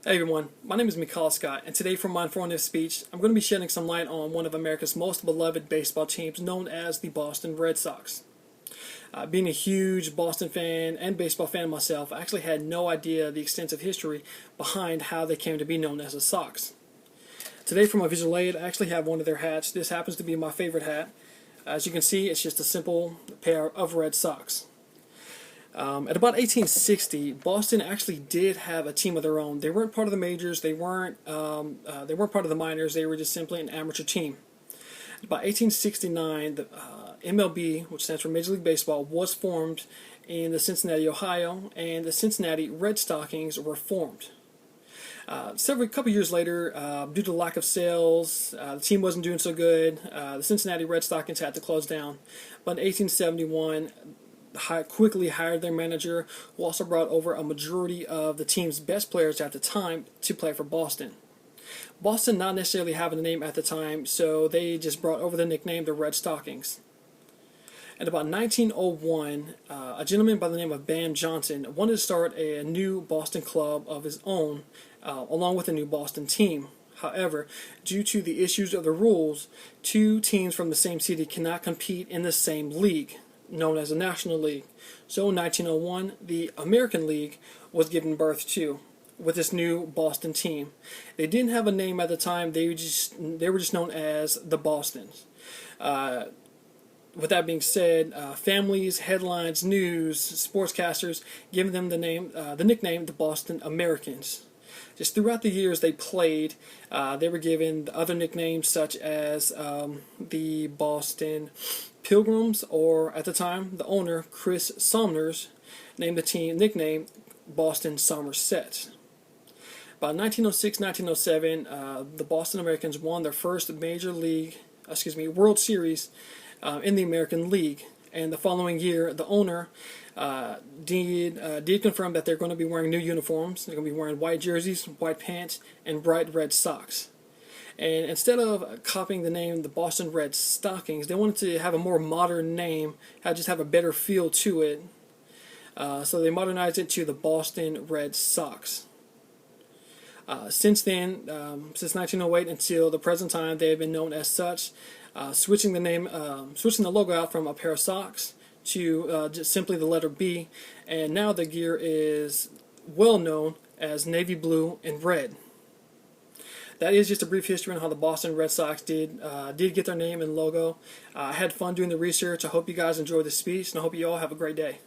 Hey everyone, my name is Mikhail Scott, and today for my informative speech, I'm going to be shedding some light on one of America's most beloved baseball teams known as the Boston Red Sox. Being a huge Boston fan and baseball fan myself, I actually had no idea the extensive history behind how they came to be known as the Sox. Today for my visual aid, I actually have one of their hats. This happens to be my favorite hat. As you can see, it's just a simple pair of Red Sox. At about 1860, Boston actually did have a team of their own. They weren't part of the majors. They weren't part of the minors. They were just simply an amateur team. About 1869, the MLB, which stands for Major League Baseball, was formed in the Cincinnati, Ohio, and the Cincinnati Red Stockings were formed. Couple years later, due to lack of sales, the team wasn't doing so good. The Cincinnati Red Stockings had to close down. But in 1871, quickly hired their manager, who also brought over a majority of the team's best players at the time to play for Boston. Boston not necessarily having a name at the time, so they just brought over the nickname the Red Stockings. In about 1901, a gentleman by the name of Bam Johnson wanted to start a new Boston club of his own, along with a new Boston team. However, due to the issues of the rules, two teams from the same city cannot compete in the same league, known as the National League. So in 1901, the American League was given birth to, with this new Boston team. They didn't have a name at the time. They were just known as the Bostons. With that being said, families, headlines, news, sportscasters giving them the nickname the Boston Americans. Just throughout the years they played, they were given other nicknames such as the Boston Pilgrims, or at the time, the owner, Chris Somers, named the team nickname Boston Somerset. By 1906-1907, the Boston Americans won their first World Series in the American League. And the following year, the owner did confirm that they're going to be wearing new uniforms. They're going to be wearing white jerseys, white pants, and bright red socks. And instead of copying the name the Boston Red Stockings, they wanted to have a more modern name, just have a better feel to it. So they modernized it to the Boston Red Sox. Since then, since 1908 until the present time, they have been known as such, switching the logo out from a pair of socks to just simply the letter B, and now the gear is well known as navy blue and red. That is just a brief history on how the Boston Red Sox did get their name and logo. I had fun doing the research. I hope you guys enjoyed the speech, and I hope you all have a great day.